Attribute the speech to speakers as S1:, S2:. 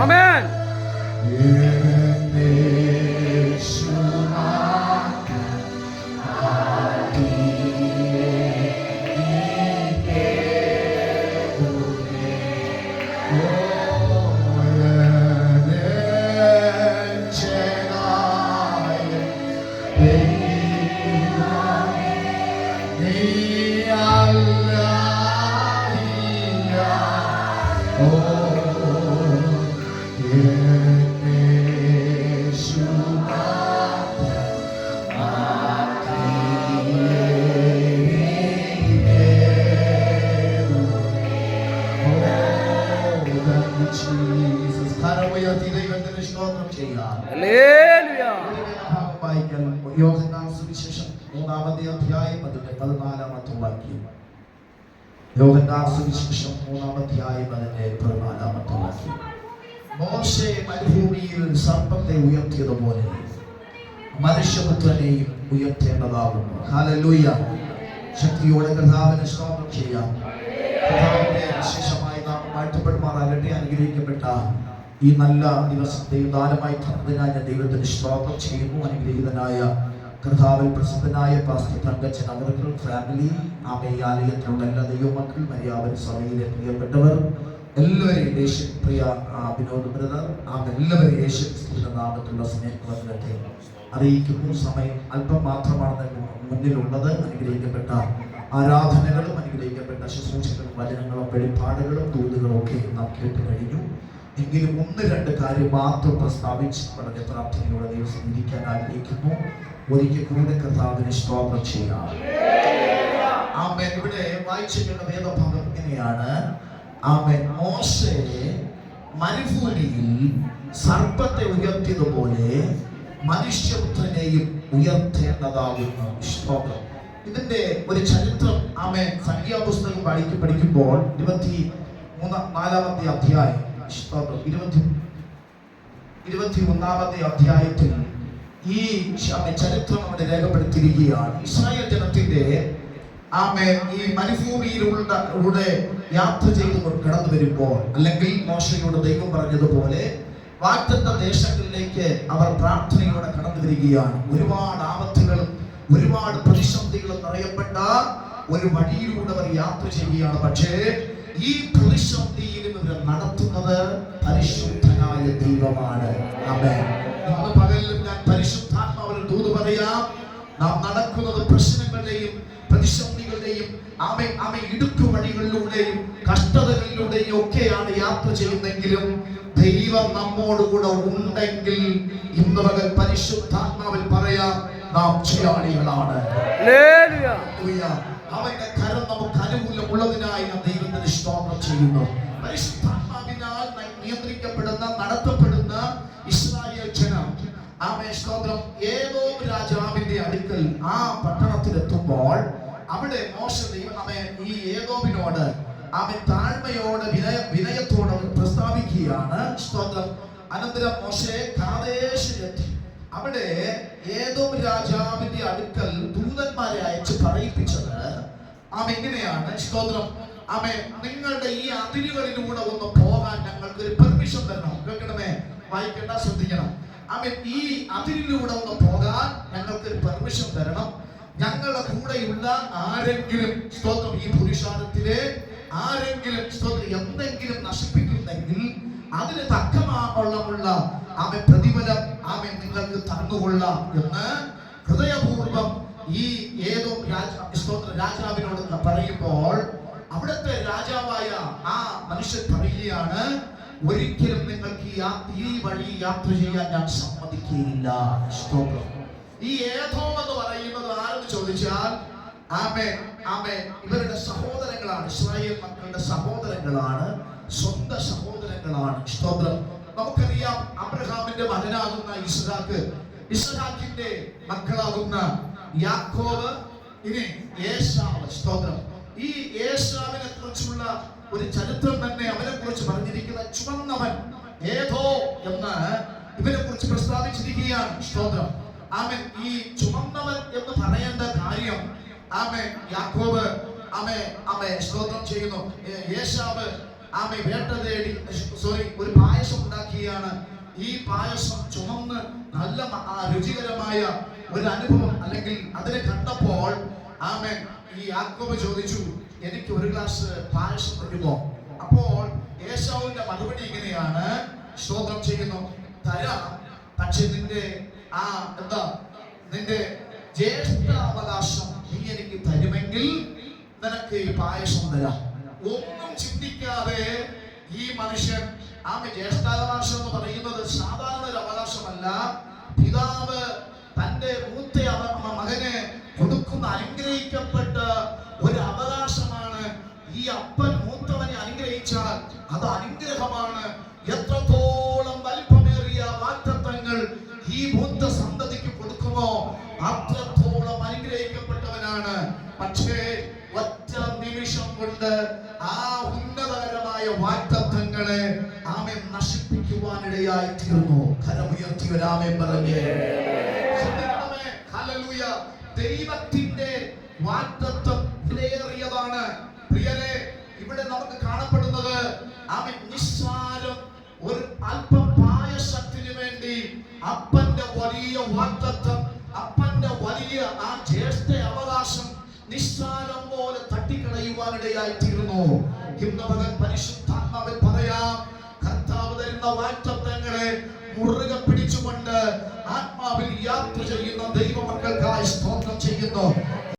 S1: Amen.
S2: യോഹന്നാൻ സുവിശേഷം 3-ാമത്തെ അധ്യായം 14-ാമത്തെ വാക്യം. യോഹന്നാൻ സുവിശേഷം 3-ാമത്തെ അധ്യായം 14-ാമത്തെ വാക്യം. മോശെ മരുഭൂമിയിൽ സർപ്പത്തെ ഉയർത്തിയതുപോലെ മനുഷ്യപുത്രനെയും ഉയർത്തേണ്ടതാകുന്നു. ഹല്ലേലൂയ. ശക്തിയോടെ കർത്താവിനെ സ്തോത്രം ചെയ്യാം. കർത്താവിന്റെ വിശേഷമായി നാം വാഴ്ത്തപ്പെടുമാറാകട്ടെ. അനുഗ്രഹിക്കപ്പെട്ട ഈ നല്ല ദിവസത്തെ ദാനമായി തന്നതിനായി ഞാൻ ദൈവത്തിന് സ്തോത്രം ചെയ്യുന്നു. അനുഗ്രഹീതനായ കർത്താവിൽ പ്രസിദ്ധനായ പാസ്റ്റർ തങ്കച്ചൻ അവർക്ക് ഫാമിലി, ആലയത്തിലുള്ള എല്ലാ ദൈവമക്കൾ, മര്യാദ സഭയിലെ പ്രിയപ്പെട്ടവർ എല്ലാവരെയും യേശു പ്രിയ വിനോദ് ബ്രദർ എല്ലാവരെയും യേശു നാമത്തിലുള്ള സ്നേഹത്തെ അറിയിക്കുന്നു. സമയം അല്പം മാത്രമാണ് മുന്നിലുള്ളത്. അനുഗ്രഹിക്കപ്പെട്ട ആരാധനകളും അനുഗ്രഹിക്കപ്പെട്ട ശുശ്രൂഷകളും വചനങ്ങളും വെളിപ്പാടുകളും ദൂതുകളും ഒക്കെ നാം കേട്ട് കഴിഞ്ഞു. എങ്കിലും 1-2 കാര്യം മാത്രം പ്രസ്താവിച്ച് വളരെ പ്രാർത്ഥനയോടെ ദിവസം ഇരിക്കാൻ ആഗ്രഹിക്കുന്നു. ഒരിക്കൽ കൂടെ കർത്താവിനെ സ്തോത്രം ചെയ്യാം. ആമേൻ. ഇവിടെ വായിച്ചിട്ടുള്ള വേദഭാഗം ഇങ്ങനെയാണ്. ആമേൻ. മോശെ മരുഭൂമിയിൽ സർപ്പത്തെ ഉയർത്തിയതുപോലെ മനുഷ്യപുത്രനെയും ഉയർത്തേണ്ടതാകുന്നു. സ്തോത്രം. ഇതിന്റെ ഒരു ചരിത്രം ആമേൻ സംഖ്യാപുസ്തകം പഠിക്കുമ്പോൾ 24-ാമത്തെ അധ്യായം 21-ാമത്തെ അധ്യായത്തിൽ ഈ ചരിത്രം അവിടെ രേഖപ്പെടുത്തിയിരിക്കുകയാണ്. ഇസ്രായേൽ ജനത്തിന്റെ ഈ മരുഭൂമിയിലൂടെ യാത്ര ചെയ്ത് കടന്നു വരുമ്പോൾ, അല്ലെങ്കിൽ മോശയോട് ദൈവം പറഞ്ഞതുപോലെ വാഗ്ദത്ത ദേശങ്ങളിലേക്ക് അവർ പ്രാർത്ഥനയോടെ കടന്നു വരികയാണ്. ഒരുപാട് ആപത്തുകളും ഒരുപാട് പ്രതിസന്ധികളും നിറയപ്പെട്ട ഒരു വഴിയിലൂടെ അവർ യാത്ര ചെയ്യുകയാണ്. പക്ഷേ ഈ പ്രതിസന്ധിയിലും ഇവർ നടത്തുന്നത് പരിശുദ്ധനായ ദൈവമാണ്. ആമേൻ. ഇന്ന് പകലിലും ഞാൻ പരിശുദ്ധാത്മാവിൽ ദൂത് പറയാം. നാം നടക്കുന്നത് പ്രശ്നങ്ങളുടെയും പ്രതിസന്ധികളുടെയും ഇടുക്കു വഴികളിലൂടെയും കഷ്ടതകളിലൂടെയും ഒക്കെയാണ് യാത്ര ചെയ്യുന്നെങ്കിലും ദൈവം നമ്മോടുകൂടെ ഉണ്ടെങ്കിൽ ഇന്ന് പകൽ പരിശുദ്ധാത്മാവിൽ പറയാം, നാം ജയാളികളാണ്. അവന്റെ കരം നമുക്ക് അനുകൂലമുള്ളതിനായി നാം ദൈവത്തിന് സ്തോത്രം ചെയ്യുന്നു. പരിശുദ്ധാത്മാവിനാൽ നിയന്ത്രിക്കപ്പെടുന്ന നടത്തപ്പെടുന്ന ഇസ്രായേൽ ജനം സ്തോത്രം ഏദോം രാജാവിന്റെ അടുക്കൽ ആ പട്ടണത്തിലെത്തുമ്പോൾ അവിടെ മോശ ദൈവം ഈ ഏദോമിനോട് താഴ്മയോടെ വിനയത്തോടെ പ്രസ്താവിക്കുകയാണ്. സ്തോത്രം. അനന്തരം മോശെ കാദേശിലെത്തി. അവിടെ ഏദോം രാജാവിന്റെ അടുക്കൽ ദൂതന്മാരെ അയച്ച് പറയിപ്പിച്ചത് എങ്ങനെയാണ്? സ്തോത്രം. നിങ്ങളുടെ ഈ അതിരുകളിലൂടെ ഒന്ന് പോകാൻ ഞങ്ങൾക്ക് ഒരു പെർമിഷൻ തരണം. കേൾക്കണമേ, വായിക്കണ്ട, ശ്രദ്ധിക്കണം. ഈ അതിരിലൂടെ ഒന്ന് പോകാൻ ഞങ്ങൾക്ക് ഒരു പെർമിഷൻ തരണം. ഞങ്ങളുടെ കൂടെയുള്ള ആരെങ്കിലും സ്തോത്രം ഈ പുരുഷാരത്തിലെ ആരെങ്കിലും സ്തോത്രം എന്തെങ്കിലും നശിപ്പിക്കുന്നെങ്കിൽ അതിന് തക്കമുള്ള പ്രതിഫലം നിങ്ങൾക്ക് തന്നുകൊള്ളാം എന്ന് ഹൃദയപൂർവം ഈ ഏതോ രാജാവിനോട് പറയുമ്പോൾ അവിടുത്തെ രാജാവായ ആ മനുഷ്യൻ പറയുകയാണ്, ഒരിക്കലും നിങ്ങൾക്ക് ഈ വഴി യാത്ര ചെയ്യാൻ ഞാൻ സമ്മതിക്കുകയില്ല. സ്തോത്രം. ഈ ഏദോം എന്ന് പറയുന്നത് ആരെന്ന് ചോദിച്ചാൽ ഇവരുടെ സഹോദരങ്ങളാണ്. ഇസ്രായേൽ മക്കളുടെ സഹോദരങ്ങളാണ്, സ്വന്തം സഹോദരങ്ങളാണ്. പറയുകയാണ്. സ്തോത്രം. നമുക്കറിയാം അബ്രഹാമിന്റെ മകനാകുന്ന ഇസ്ഹാക്കിന്റെ മക്കളാകുന്ന യാക്കോബ്, ഇനി ഏശാവ്. സ്തോത്രം. ഈ ഏശാവിനെ കുറിച്ചുള്ള ഒരു ചരിത്രം തന്നെ അവനെ കുറിച്ച് പറഞ്ഞിരിക്കുന്ന ചുവന്നവൻ ഏതോ എന്ന് ഇവനെ കുറിച്ച് പ്രസ്താവിച്ചിരിക്കുകയാണ്. സ്തോത്രം. ആമേൻ. ഈ ചുവന്നവൻ എന്ന് പറയേണ്ട കാര്യം യാക്കോബ് സ്തോത്രം ചെയ്യുന്നു. ഏശാവ് വേട്ട തേടി ഒരു പായസം ഉണ്ടാക്കിയാണ്. ഈ പായസം ചുമന്ന് നല്ല രുചികരമായ ഒരു അനുഭവം അല്ലെങ്കിൽ അതിനെ കണ്ടപ്പോൾ ഈ യാക്കോബ് ചോദിച്ചു, എനിക്ക് ഒരു ഗ്ലാസ് പായസം തരുമോ? അപ്പോൾ ഏശാവിന്റെ മറുപടി ഇങ്ങനെയാണ്, സ്തോത്രം ചെയ്യുന്നു, തരാം, പക്ഷെ നിന്റെ നിന്റെ ജ്യേഷ്ഠാവകാശം നീ എനിക്ക് തരുമെങ്കിൽ നിനക്ക് ഈ പായസം തരാം. ഒന്നും ചിന്തിക്കാതെ ഈ മനുഷ്യൻ ജ്യേഷ്ഠാവകാശം എന്ന് പറയുന്നത് സാധാരണ ഒരു അവകാശമല്ല. പിതാവ് തന്റെ മൂത്ത മകനെ കൊടുക്കുന്ന അനുഗ്രഹിക്കപ്പെട്ട ഒരു അവകാശമാണ്. ഈ അപ്പൻ മൂത്തവനെ അനുഗ്രഹിച്ചാൽ അത് അനുഗ്രഹമാണ്. എത്രത്തോളം വലിപ്പമേറിയ വാഗ്ദത്തങ്ങൾ ഈ മൂത്ത സന്തതിക്ക് കൊടുക്കുമോ അത്രത്തോളം അനുഗ്രഹിക്കപ്പെട്ടവനാണ്. പക്ഷേ ഒറ്റ നിമിഷം കൊണ്ട് ആ ഉന്നതകരമായ വാഗ്ദത്തങ്ങളെ നശിപ്പിക്കുവാനിടയായി തീർന്നു. കരമുയർത്തി ഒരാമേൻ പറഞ്ഞേ. ഹല്ലേലൂയ. ദൈവത്തിന്റെ വാഗ്ദത്തം വിലയേറിയതാണ്. പ്രിയരെ, ഇവിടെ നമുക്ക് കാണപ്പെടുന്നത് നിസ്സാരം ഒരു അല്പം പായസത്തിന് വേണ്ടി അപ്പന്റെ വലിയ വാഗ്ദത്തം, അപ്പന്റെ വലിയ ആ ജ്യേഷ്ഠ അവകാശം നിസ്സാരം പോലെ തട്ടിക്കളയുവാനിടയായി തീർന്നു. ഇന്ന് മകൻ പരിശുദ്ധാത്മാവിൽ പറയാം, കർത്താവ് തരുന്ന വാഗ്ദത്തങ്ങളെ മുറുകെ പിടിച്ചുകൊണ്ട് ആത്മാവിൽ യാത്ര ചെയ്യുന്ന ദൈവമക്കൾക്കായി സ്തോത്രം ചെയ്യുന്നു.